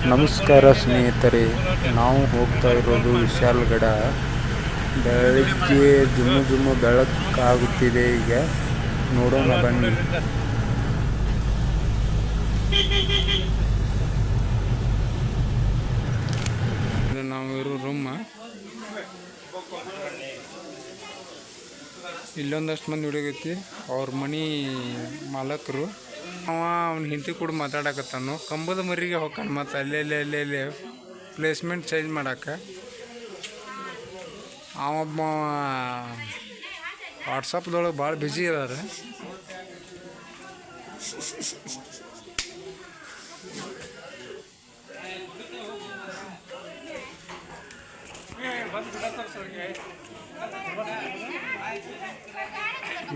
ನಮಸ್ಕಾರ ಸ್ನೇಹಿತರೆ, ನಾವು ಹೋಗ್ತಾ ಇರೋದು ವಿಶಾಲಗಡ. ಬೆಳಗ್ಗೆ ಜುಮ್ಮು ಬೆಳಕಾಗುತ್ತಿದೆ. ಈಗ ನೋಡೋಣ ಬನ್ನಿ. ನಾವಿರೋ ರೂಮ್ ಇಲ್ಲೊಂದಷ್ಟು ಮಂದಿ ಹುಡುಗೈತಿ. ಅವ್ರ ಮನೆ ಮಾಲಕರು. ಅವ್ನ ಹಿಂದಿ ಕೂಡ ಮಾತಾಡಕತ್ತಾನು. ಕಂಬದ ಮರಿಗೆ ಹೋಗ್ತಾನ ಮತ್ತು ಅಲ್ಲೇ ಪ್ಲೇಸ್ಮೆಂಟ್ ಚೇಂಜ್ ಮಾಡಕ್ಕೆ. ಅವೊಬ್ಬ ವಾಟ್ಸಪ್ದೊಳಗೆ ಭಾಳ ಬ್ಯುಸಿ ಇದಾರೆ.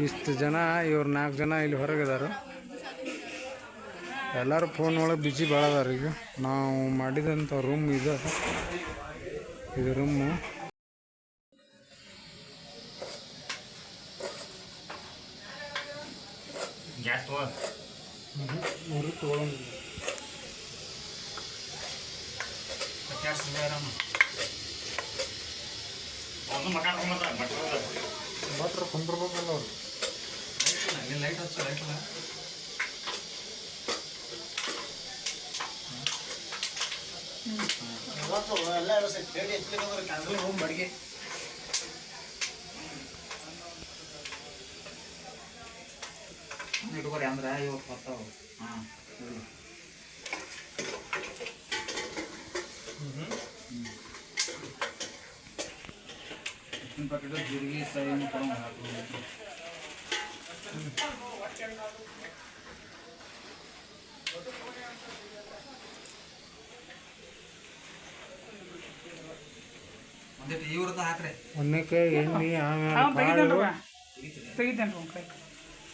ಇಷ್ಟು ಜನ, ಇವ್ರು 4 ಜನ ಇಲ್ಲಿ ಹೊರಗಿದಾರೆ. ಎಲ್ಲರೂ ಫೋನ್ ಒಳಗೆ ಬ್ಯುಸಿ ಭಾಳ ಅದಾರ. ಈಗ ನಾವು ಮಾಡಿದಂಥ ರೂಮ್ ಇದು ರೂಮು. ಭಟ್ರು ಕುಂಡ್ರಬೇಕಲ್ಲ ಅವರು. ಲೈಟ್ ಹಚ್ಚ ಲೈಟಲ್ಲ. ಇಟ್ಕೋರಿ ಅಂದ್ರೆ ಇವತ್ತು ಬರ್ತಾವ. ಪ್ಯಾಕೆಟ್ ಜೀರಿಗೆ ಸೈನು ಕೊಡೋ ಇವ್ರದ್ದು ಹಾಕ್ರೆ ಒಂದಕ್ಕೆ ಎಣ್ಣೆ ಆಮೇಲೆ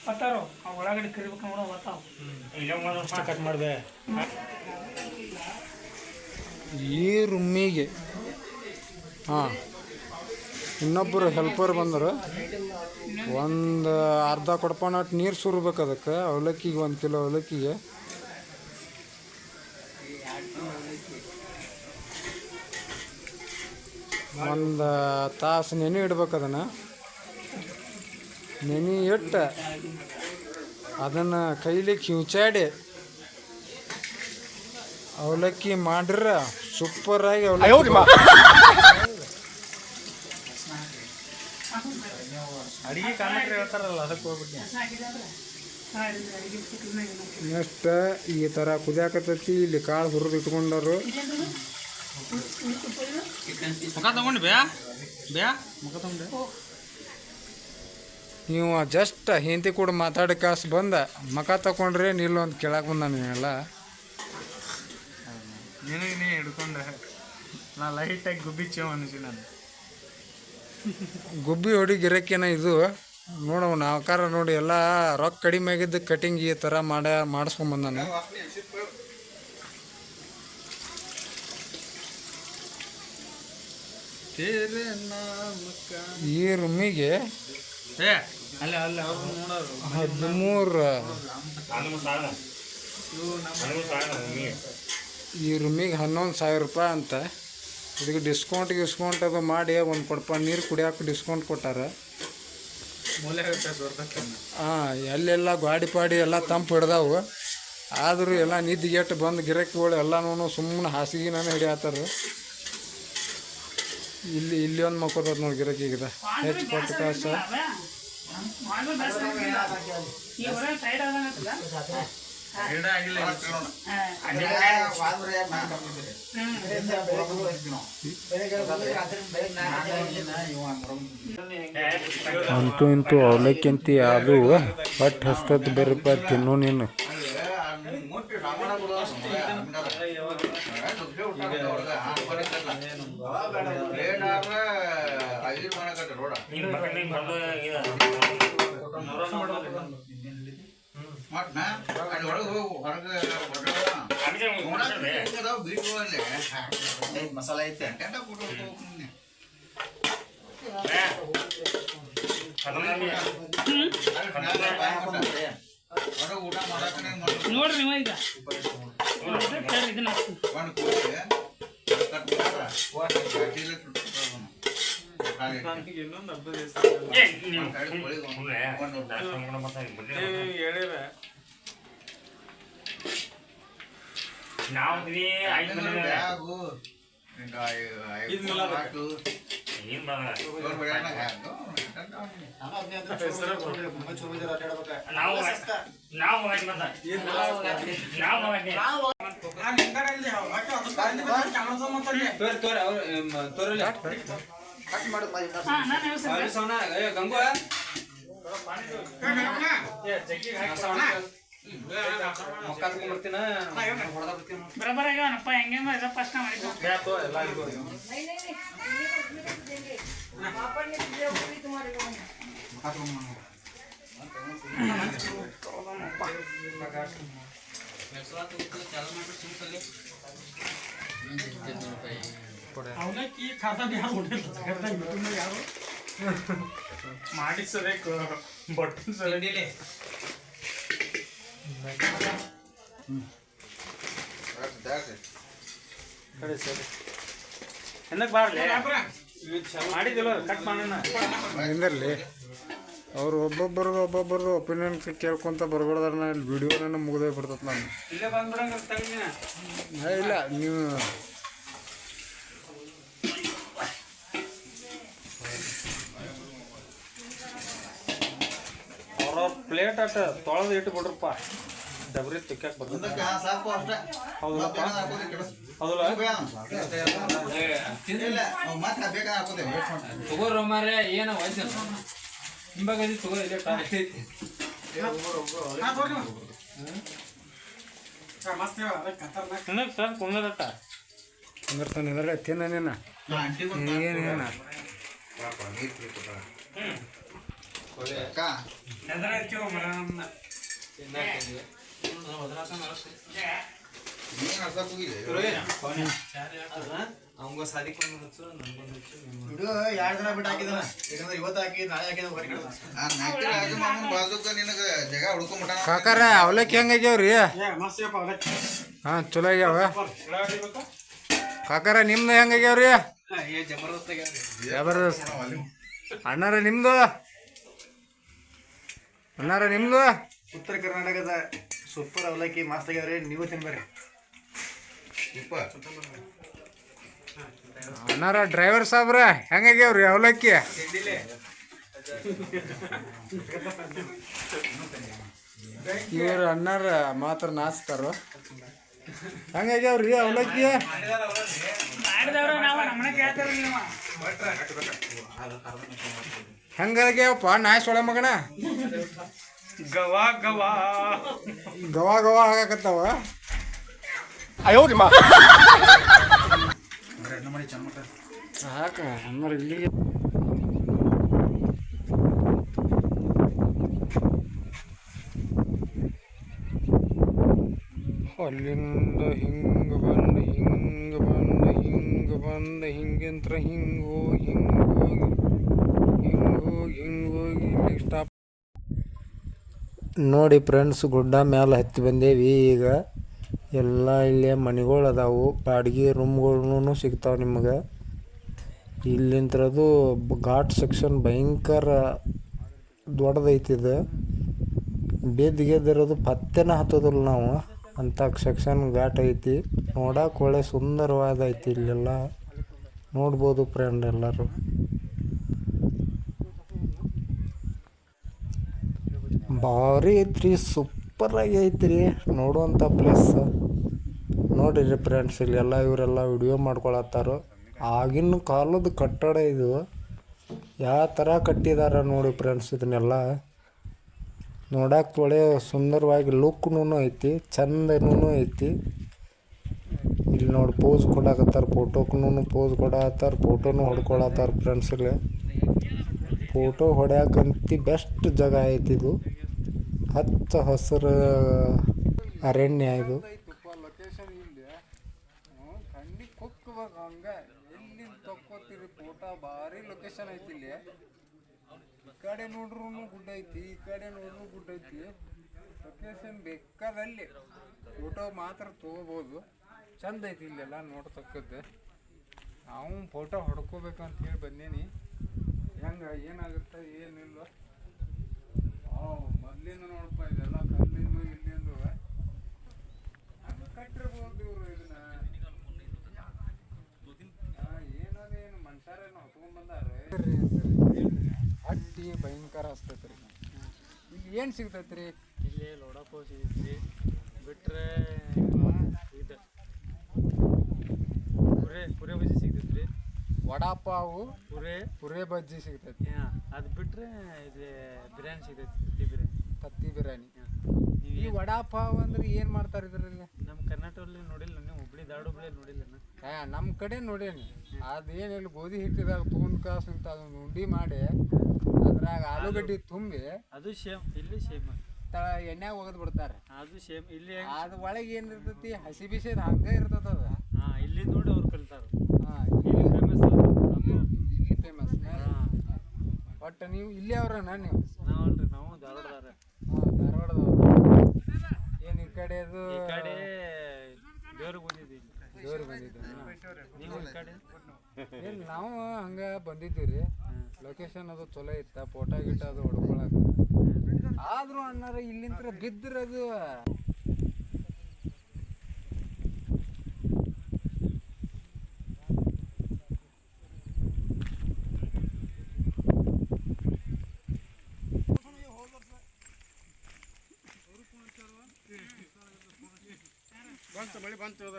ಬತ್ತಾರೋ ಆ ಒಳಗಡೆ ಕರಿಬೇಕು ನೋಡೋ ಬರ್ತಾವ. ಕಟ್ ಮಾಡಿದೆ. ಈ ರೂಮಿಗೆ ಇನ್ನೊಬ್ಬರು ಹೆಲ್ಪರ್ ಬಂದರು. ಒಂದು ಅರ್ಧ ಕೊಡಪನಟ್ಟು ನೀರು ಸುರ್ಬೇಕು ಅದಕ್ಕೆ. ಅವಲಕ್ಕಿಗೆ 1 ಕಿಲೋ ಅವಲಕ್ಕಿಗೆ ಒಂದು ತಾಸು ನೆನೆ ಇಡ್ಬೇಕು. ಅದನ್ನು ನೆನೆ ಇಟ್ಟು ಅದನ್ನು ಕೈಲಿ ಕಿವುಚಾಡಿ ಅವಲಕ್ಕಿ ಮಾಡ್ರೆ ಸೂಪರಾಗಿ ಅವಲಕ್ಕಿ. ಅಡಿಗೆ ಕಾರಣಕ್ಕೆ ಹೇಳ್ತಾರಲ್ಲ, ಅದಕ್ಕೆ ಹೋಗ್ಬಿಟ್ಟು ನೆಕ್ಸ್ಟ್ ಈ ಥರ ಕುದಿಯಾಕತ್ತೈತಿ. ಇಲ್ಲಿ ಕಾಳು ಹುರಿದು ಇಟ್ಕೊಂಡರು. ಮುಖ ತಗೊಂಡು ಮುಖ ತಗೊಂಡೆ. ನೀವು ಜಸ್ಟ್ ಹಿಂದಿ ಕೂಡ ಮಾತಾಡಿ ಕಾಸು ಬಂದ ಮುಖ ತಗೊಂಡ್ರೆ ನಿಲ್ಲೊಂದು ಕೇಳಕ್ಕೆ ಬಂದ. ನೀವೆಲ್ಲ ನೀನೇ ಹಿಡ್ಕೊಂಡೆ. ನಾ ಲೈಟಾಗಿ ಗುಬ್ಬಿ ಚೇವ್ ಅನಿಸಿ. ನಾನು ಗುಬ್ಬಿ ಹೊಡಿ ಗಿರಕ್ಕಿನ ಇದು ನೋಡವನ ಆಕಾರ ನೋಡಿ. ಎಲ್ಲ ರೊಕ್ಕ ಕಡಿಮೆ ಆಗಿದ್ದು ಕಟಿಂಗ್ ಈ ಥರ ಮಾಡಿಸ್ಕೊಂಬಂದಾನೆ. ಈ ರೂಮಿಗೆ 13 ಈ ರೂಮಿಗೆ 11,000 ರೂಪಾಯಿ ಅಂತ. ಇದಕ್ಕೆ ಡಿಸ್ಕೌಂಟ್ ಅದು ಮಾಡಿ ಒಂದು ಕೊಡಪ ನೀರು ಕುಡಿಯೋಕೆ ಡಿಸ್ಕೌಂಟ್ ಕೊಟ್ಟಾರ. ಎಲ್ಲೆಲ್ಲ ಗಾಡಿ ಪಾಡಿ ಎಲ್ಲ ತಂಪು ಹಿಡ್ದಾವು. ಆದರೂ ಎಲ್ಲ ನಿದ್ದಿಗೆಟ್ಟು ಬಂದು ಗಿರಕಿಗಳು ಎಲ್ಲನೂ ಸುಮ್ಮನೆ ಹಾಸಿಗೆ ನಾನು ಹಿಡಿಯತ್ತಾರ. ಇಲ್ಲಿ ಒಂದು ಮಕ್ಕೋದ ನೋಡಿ ಗಿರಕಿಗಿದೆ. ಹೆಚ್ಚು ಕೊಟ್ಟು ಕಾಸ ಅಂತೂ ಇಂತೂ ಅವಲಕ್ಕಿ ಅಂತ ಅದು ಹೊಟ್ಟೆ ಹಸ್ತದ ಬೇರೆಪ್ಪ. ತಿನ್ನು ನೀನು. ಮಸಾಲ ಐತೆ ನೋಡ್ರಿ ಈಗ ಇದನ್ನ ಹಾಕ್ತೀನಿ. ನಾನು ಹೇಳ್ತೀನಿ. ಬರಬರ ಆಗ್ಯಾವನಪ್ಪ ಹೆಂಗ ಇದ ಫಸ್ಟ್ ಮಾಡಿದ್ದು ಅವಲಕ್ಕಿ ಖಾತಾ ಯಾರು ಮಾಡಿ ಸರಿ ಬಟ್ಟನ್ ಸರಿ ಏನಕ್ಕೆ ಬಾರ್ಲಿ ಮಾಡಿದಿಲ್ಲ ಕಟ್ ಮಾಡೋಣ ಹಿಂದರ್ಲಿ ಅವ್ರು ಒಬ್ಬೊಬ್ಬರದು ಒಪಿನಿಯನ್ ಕೇಳ್ಕೊಂತ ಬರ್ಬಾರ್ದಾರ ನಾ ಇಲ್ಲಿ ವಿಡಿಯೋನ ಮುಗ್ದೇ ಬಿಡ್ತತ್ ನಾನು ಇಲ್ಲೇ ಬಂದ್ಬಿಡಂಗ ತಗೊಂಡಿನ ಇಲ್ಲ ನೀವು ಅವ್ರವ್ರ ಪ್ಲೇಟ್ ಅಟ ತೊಳೆದು ಇಟ್ಟು ಬಿಡ್ರಪ್ಪ ಡಬ್ರಿ ತಿಕ್ಕಕ್ಕೆ ಬರ್ತದೆ ಹೌದಲ್ಲಪ್ಪ ಹೌದಲ್ಲ ತಗೋರ ಮಾರ್ರೆ ಏನ ವಯಸ್ಸ ಹಿಂಬಾಗದಿ ತಗೋ ಇಲ್ಲೇ ಐತಿ ತಿನ್ನಕ್ಕೆ ಸರ್ ಕುಂದರಟ್ಟ ನಿಂದಿರ್ತಾನೆ ತಿನ್ನ ನೀನ ಏನೇನ ಅವಂಗ ಸಾದಿ ಎರಡು ದಿನ ಬಿಟ್ಟು ಹಾಕಿದನ ಯಾಕಂದ್ರೆ ಇವತ್ತು ಹಾಕಿ ನಾಳೆ ಹಾಕಿದ ಕಾಕಾರ ಅವಲಕ್ಕಿ ಹೆಂಗಾಗ್ಯಾವ್ರಿ ಹಾಂ ಚಲೋ ಆಗ್ಯಾವ ಕಾಕಾರ ನಿಮ್ದು ಹೆಂಗಾಗ್ಯಾವ್ರಿ ಜಬರ್ದಸ್ತ್ ಅಣ್ಣಾರ ನಿಮ್ದು ಅಣ್ಣಾರ ನಿಮ್ದು ಉತ್ತರ ಕರ್ನಾಟಕದ ಸೂಪರ್ ಅವಲಕ್ಕಿ ಮಸ್ತ್ ಆಗ್ಯಾವ್ರಿ ನೀವು ತಿನ್ಬೇರಿ ಅಣ್ಣಾರ ಡ್ರೈವರ್ ಸಾಬ್ರ ಹೆಂಗಾಗ್ಯಾವ್ರಿ ಅವಲಕ್ಕಿ ಇವ್ರು ಅಣ್ಣಾರ ಮಾತ್ರ ನಾಚ್ತಾರ ಹೆಂಗಾಗ್ಯಾವ್ರಿ ಅವಲಕ್ಕಿ ಮಾಡಿದವ್ರ ನಾವು ನಮ್ಮನೆ ಕೇಳ್ತಾರ ನೀವು ಹೆಂಗಾಗ್ಯಾವಪ್ಪ ನಾಯಿ ಸೊಳೆ ಮಗನ ಗವಾ ಗವಾ ಗವಾ ಗವಾ ಆಗಾಕತ್ತಾವ ಸಾಕ ಅಂದ್ರೆ ಇಲ್ಲಿ ಅಲ್ಲಿಂದ ಹಿಂಗೆ ಬಂದು ಹಿಂಗಿಂತ್ರ ಹಿಂಗೋಗಿ ಇಲ್ಲಿ ಸ್ಟಾಪ್ ನೋಡಿ ಫ್ರೆಂಡ್ಸ್ ಗುಡ್ಡ ಮ್ಯಾಲೆ ಹತ್ತಿ ಬಂದೇವಿ ಈಗ ಎಲ್ಲ ಇಲ್ಲೇ ಮನೆಗಳು ಅದಾವು ಬಾಡಿಗೆ ರೂಮ್ಗಳೂ ಸಿಗ್ತಾವೆ ನಿಮಗೆ ಇಲ್ಲಿಂತ್ರದು ಘಾಟ್ ಸೆಕ್ಷನ್ ಭಯಂಕರ ದೊಡ್ಡದೈತಿದೆ ಬೇದಿಗೆದಿರೋದು ಪತ್ತೆನ ಹತ್ತೋದಿಲ್ಲ ನಾವು ಅಂಥ ಸೆಕ್ಷನ್ ಘಾಟ್ ಐತಿ ನೋಡಕ್ಕೆ ಒಳ್ಳೆ ಸುಂದರವಾದ ಐತಿ ಇಲ್ಲೆಲ್ಲ ನೋಡ್ಬೋದು ಫ್ರೆಂಡ್ ಎಲ್ಲರೂ ಭಾರಿ ಐತ್ರಿ ಸೂಪರಾಗಿ ಐತ್ರಿ ನೋಡುವಂಥ ಪ್ಲೇಸ್ ನೋಡಿರಿ ಫ್ರೆಂಡ್ಸ್ ಇಲ್ಲೆಲ್ಲ ಇವರೆಲ್ಲ ವಿಡಿಯೋ ಮಾಡ್ಕೊಳತ್ತಾರ ಆಗಿನ ಕಾಲದ ಕಟ್ಟಡ ಇದು ಯಾವ ಥರ ಕಟ್ಟಿದಾರ ನೋಡಿ ಫ್ರೆಂಡ್ಸ್ ಇದನ್ನೆಲ್ಲ ನೋಡಕ್ಕೆ ಒಳ್ಳೆ ಸುಂದರವಾಗಿ ಲುಕ್ನೂ ಐತಿ ಚಂದನೂ ಐತಿ ಇಲ್ಲಿ ನೋಡಿ ಪೋಸ್ ಕೊಡಾಕತ್ತಾರ ಫೋಟೋಕ್ಕೂ ಪೋಸ್ ಕೊಡತ್ತಾರ ಫೋಟೋನು ಹೊಡ್ಕೊಳತ್ತಾರ ಫ್ರೆಂಡ್ಸ್ ಇಲ್ಲಿ ಫೋಟೋ ಹೊಡ್ಯಾಕಂತ ಬೆಸ್ಟ್ ಜಾಗ ಐತಿ ಇದು ಹಚ್ಚ ಹಸಿರು ಅರಣ್ಯ ಇದು ಲೊಕೇಶನ್ ಇಲ್ಲಿ ಖಂಡಿ ಕುಕ್ಬೇಕು ಹಂಗೆ ಎಲ್ಲಿಂದ ತಕ್ಕೋತೀರಿ ಫೋಟೋ ಭಾರಿ ಲೊಕೇಶನ್ ಐತಿ ಇಲ್ಲಿ ಈ ಕಡೆ ನೋಡ್ರು ಗುಡ್ಡ ಐತಿ ಈ ಕಡೆ ನೋಡ್ರು ಗುಡ್ಡ ಐತಿ ಲೊಕೇಶನ್ ಬೇಕಾದಲ್ಲಿ ಫೋಟೋ ಮಾತ್ರ ತೊಗೋಬೋದು. ಚಂದ ಐತಿ ಇಲ್ಲೆಲ್ಲ ನೋಡ್ತಕ್ಕದ್ದು. ನಾವು ಫೋಟೋ ಹೊಡ್ಕೋಬೇಕಂತ ಹೇಳಿ ಬಂದೀನಿ. ಹೆಂಗೆ ಏನಾಗುತ್ತೆ ಏನಿಲ್ಲ. ಮೊದಲಿಂದ ನೋಡಪ್ಪ ಇದೆಲ್ಲ ಕಲ್ಲಿಂದು ಇಲ್ಲಿಂದು ಅದು ಕಟ್ಟಿರ್ಬೋದು ಇವರು ಇದನ್ನ. ಏನದೇನು ಮನುಷ್ಯರೇನು ಹೊತ್ಕೊಂಡ್ಬಂದಾರ ಅಡ್ಡಿ ಭಯಂಕರ ಹಸ್ತೈತೆ ರೀ. ಇಲ್ಲಿ ಏನು ಸಿಗ್ತೈತೆ ರೀ? ಇಲ್ಲಿ ಲೋಡಪ್ಪ ಸಿಗೈತಿ ಬಿಟ್ರೆ ಇದು ಪುರೆ ಬಜ್ಜಿ ಸಿಗ್ತೈತಿ ರೀ. ವಡಾಪಾವು ಪುರೆ ಬಜ್ಜಿ ಸಿಗ್ತೈತಿ. ಅದು ಬಿಟ್ರೆ ಇದು ಬಿರಿಯಾನಿ ಸಿಗ್ತೈತಿ, ತತ್ತಿ ಬಿರಿಯಾನಿ. ಈ ವಡಾಪಾವ್ ಅಂದ್ರೆ ಏನು ಮಾಡ್ತಾರೆ ಇದ್ರಲ್ಲಿ? ನಮ್ಮ ಕರ್ನಾಟಕದಲ್ಲಿ ನೋಡಿಲ್ಲ ನೀವು? ಹುಬ್ಳಿ ನೋಡಿಲ್ಲ ನಮ್ಮ ಕಡೆ ನೋಡೇನಿ. ಅದೇನಿಲ್ಲ, ಗೋಧಿ ಹಿಟ್ಟಿದಾಗ ತೊಗೊಂಡು ಕಾಸು ಅಂತ ಅದನ್ನು ಉಂಡಿ ಮಾಡಿ ಅದ್ರಾಗ ಆಲೂಗಡ್ಡೆ ತುಂಬಿ ಅದು ಸೇಮ್ ಇಲ್ಲಿ ಸೇಮ್ ಎಣ್ಣೆಗೆ ಒಗದ್ ಬಿಡ್ತಾರೆ. ಅದು ಸೇಮ್ ಇಲ್ಲಿ ಅದ ಒಳಗೆ ಏನಿರ್ತೈತಿ ಹಸಿ ಬಿಸಿದ ಹಂಗೆ ಇರ್ತದ ಅದು. ಇಲ್ಲಿ ನೋಡಿ ಅವ್ರು ಕಲಿತಾರ. ಇಲ್ಲಿ ಫೇಮಸ್ ಇಲ್ಲಿ ಫೇಮಸ್. ಒಟ್ಟು ನೀವು ಇಲ್ಲಿ ಅವ್ರಣ್ಣ ನೀವು? ನಾವಲ್ರಿ, ನಾವು ಧಾರವಾಡದಾರ. ಧಾರವಾಡದವ್ರು. ಏನು ಈ ಕಡೆ ಅದು ಈ ಕಡೆ ದೇವ್ರಿಗೆ ಬಂದಿದ್ದೀವಿ. ನೀವು ಈ ಕಡೆ ಏನು? ನಾವು ಹಂಗೆ ಬಂದಿದ್ದೀವಿ ರೀ. ಲೊಕೇಶನ್ ಅದು ಚಲೋ ಇತ್ತ, ಫೋಟೋ ಗಿಟ ಅದು ಹೊಡ್ಕೊಳಕ. ಆದ್ರೂ ಅಣ್ಣಾರ ಇಲ್ಲಿಂತ್ರ ಬಿದ್ದಿರೋದು ಬಂತು, ಮಳೆ ಬಂತು. ಅದ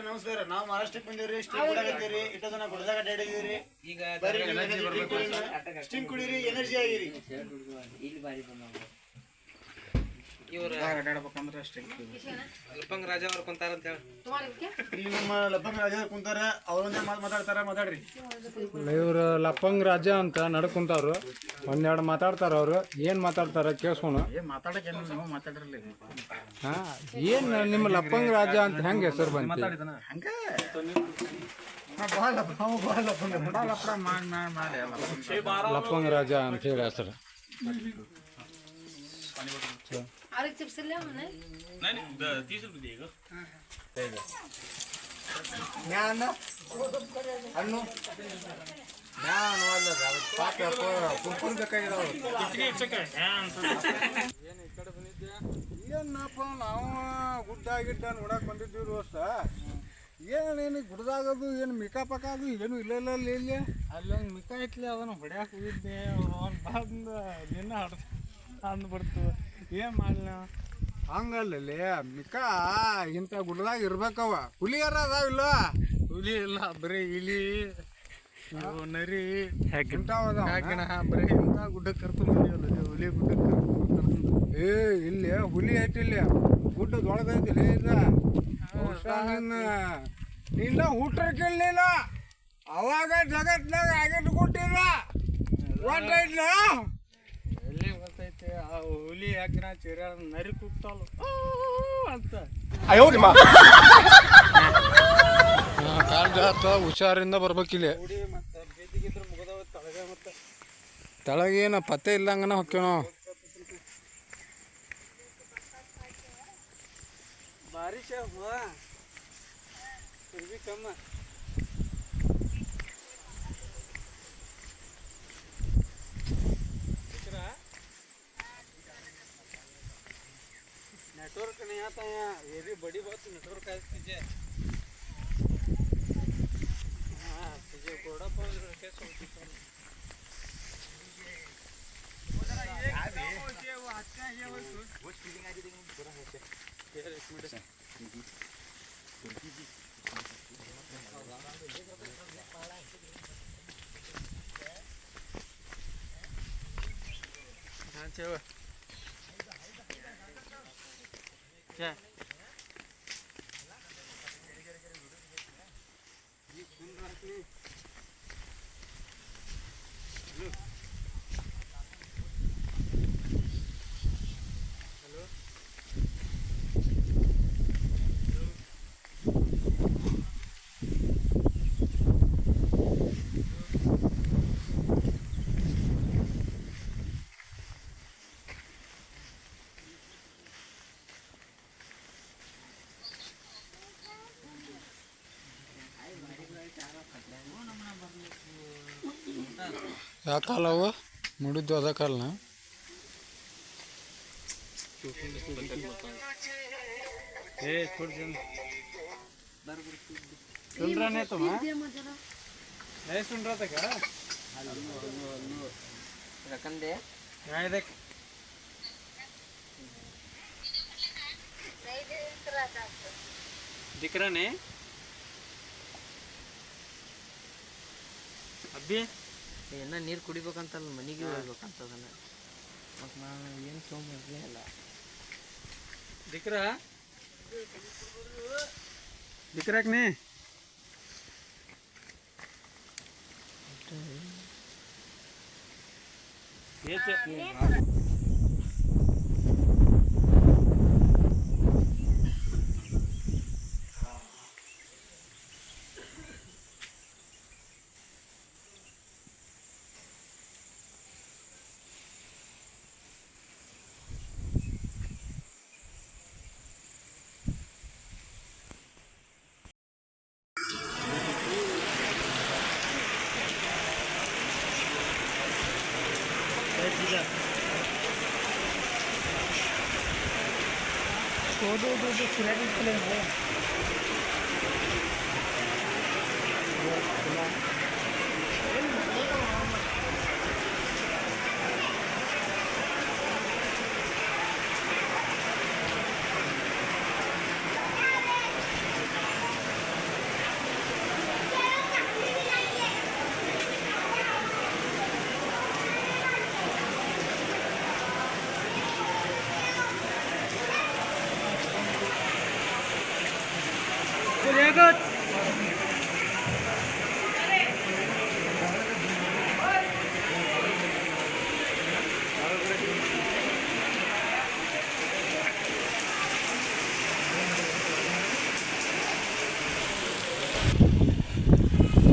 ನಮಸ್ಕಾರ. ನಾವು ಮಹಾರಾಷ್ಟ್ರಕ್ಕೆ ಬಂದಿವ್ರಿ. ಸ್ಟಿಂಗ್ ಕುಡಾಕತ್ತೀವ್ರಿ. ಇಟ್ಟು ದಿನ ಗುಡ್ದಾಗ ಅಡ್ಡಾಡಿದೀವ್ರಿ. ಸ್ಟಿಂಗ್ ಕುಡೀರಿ, ಎನರ್ಜಿ ಆಗಿರಿ. ಲಪ್ಪಂಗ್ ರಾಜ ಅವ್ರು ಕುಂತಾರ ಅಂತ ಹೇಳಿ ಇಲ್ಲಿ ನಮ್ಮ ಲಪ್ಪಂಗ ರಾಜ ಕುಂತಾರ. ಅವ್ರೊಂದೇ ಮಾತಾಡ್ತಾರ, ಮಾತಾಡ್ರಿ. ಇವ್ರು ಲಪ್ಪಂಗ್ ರಾಜ ಅಂತ ನಡ್ಕೊಂತಾವ್ರು. ಒಂದೆರಡು ಮಾತಾಡ್ತಾರ. ಅವ್ರು ಏನು ಮಾತಾಡ್ತಾರ ಕೇಳಿಸ್ಕೊಣ. ಮಾತಾಡಕ್ಕೆ ನೀವು ಮಾತಾಡ್ರಲಿ. ಏನು ನಿಮ್ಮ ಲಪ್ಪಂಗ್ ರಾಜ ಅಂತ ಹೆಂಗೆ ಹೆಸರು ಬಂತು? ಹಂಗೆ ಲಪ್ಪಂಗ್ ರಾಜ ಅಂತ ಹೇಳಿ ಹೆಸರು. ಹಣ್ಣು ಏನಪ್ಪ ನಾವು ಗುಡ್ಡ ಗಿಡ್ಡ ನೋಡಕ್ ಬಂದಿದ್ದೀವಿ ದೋಸ್ತ. ಏನೇನು ಗುಡ್ದಾಗದು ಏನು ಮಿಕಾ ಪಕ್ಕ ಅದು ಏನು ಇಲ್ಲ ಇಲ್ಲಿ. ಅಲ್ಲೊಂದು ಮಿಕ್ಕ ಐತ್ಲಿ, ಅದನ್ನು ಹೊಡ್ಯಾಕೆ ಹೋಗಿದ್ದೆ. ಅವ್ನು ಬಂದು ನಿನ್ನ ಅಂದ್ಬಿಡ್ತು. ಏನು ಮಾಡಲಿ ಹಂಗಲ್ಲೇ ಮಿಕಾ ಇಂಥ ಗುಡ್ದಾಗ ಇರ್ಬೇಕವ. ಹುಲಿಯಾರ ಅದಾವಿಲ್ಲ? ಹುಲಿ ಇಲ್ಲ, ಬರೀ ಇಲಿ ನರಿ ಇಂಥವದ ಬರೀ ಇಂಥ ಗುಡ್ಡಕ್ಕೆ ಕರ್ಕೊಂಡು ಬಂದಿವಲ್ಲ, ಹುಲಿ ಗುಡ್ಡಕ್ಕೆ ಕರ್ಕೊಂಡು. ಇಲ್ಲಿ ಹುಲಿ ಐತಿಲ್ಲ, ಗುಡ್ಡ ದೊಡ್ಡದೈತಿಲ್ಲ. ನಿನ್ನ ಊಟ ಕೇಳಲಿಲ್ಲ ಅವಾಗ ಜಗತ್ನಾಗ ಆಗಿಟ್ಟು ಕೊಟ್ಟಿಲ್ಲ. ಗೊತ್ತೈತ್ಲ? ಎಲ್ಲಿ ಗೊತ್ತೈತೆ? ಆ ಹುಲಿ ಯಾಕಿನ ಚಿರ ನರಿ ಕೂಗ್ತಾಳು ಅಂತ. ಕಾಲ್ ಜಾತ ಹುಷಾರಿಂದ ಬರ್ಬೇಕಿಲ್ಲ. ಮತ್ತೆ ಬೇದಿಗಿದ್ರೆ ಮುಗದವ ತಳಗ. ಮತ್ತೆ ತಳಗೇನ ಪತ್ತೆ ಇಲ್ಲಂಗನ ಹೊಕ್ಕೇವ ನಾವು. ಬಾರಿಶ भी कम है. नेटवर्क नहीं आता यहाँ. ये भी बड़ी बात नेटवर्क है तुझे. हाँ तुझे घोड़ा पाल कैसे होती हाँ चलो क्या ಯಾವ ಕಾಲವು ಮುಡಿದ್ದು ಅದ ಕಾಲನ सुन तुम नहीं सुन रहा था क्या रकम दे यहाँ देख दिख रहा नहीं अभी ಏನ ನೀರು ಕುಡಿಬೇಕಂತಲ್ಲ ಮನೆಗೆ ಹೋಗ್ಬೇಕಂತದನ್ನ ಮತ್ತು ನಾನು ಏನು ತೊಗೊಂಬರ್ರಿ ಅಲ್ಲ दिख रहा कि नहीं ये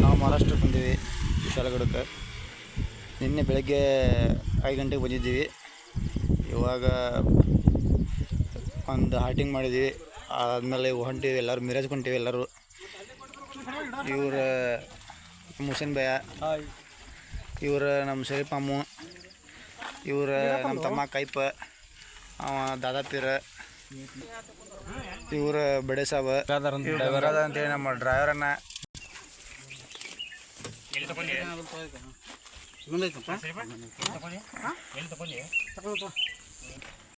ನಾವು ಮಹಾರಾಷ್ಟ್ರಕ್ಕೆ ಬಂದೀವಿ ವಿಶಾಲಗಡಕ್ಕೆ. ನಿನ್ನೆ ಬೆಳಗ್ಗೆ 5 ಗಂಟೆಗೆ ಬಂದಿದ್ದೀವಿ. ಇವಾಗ ಒಂದು ಹಾಟಿಂಗ್ ಮಾಡಿದ್ದೀವಿ. ಆದಮೇಲೆ ಹೊಂಟೀವಿ, ಎಲ್ಲರೂ ಮಿರಾಜ್ಗೆ ಹೊಂಟೀವಿ ಎಲ್ಲರೂ. ಇವ್ರ ಮುಸೇನ್ ಭಯ್ಯ, ಇವ್ರ ನಮ್ಮ ಶರೀಫ್ ಅಮ್ಮು, ಇವ್ರ ನಮ್ಮ ತಮ್ಮ ಕೈಪ, ಅವ ದಾದಾಪೀರ, ಇವ್ರ ಬಡೆ ಸಾಬ ಅಂತೇಳಿ ನಮ್ಮ ಡ್ರೈವರನ್ನ. ಎಲ್ಲಿ ತಗೊಂಡಿ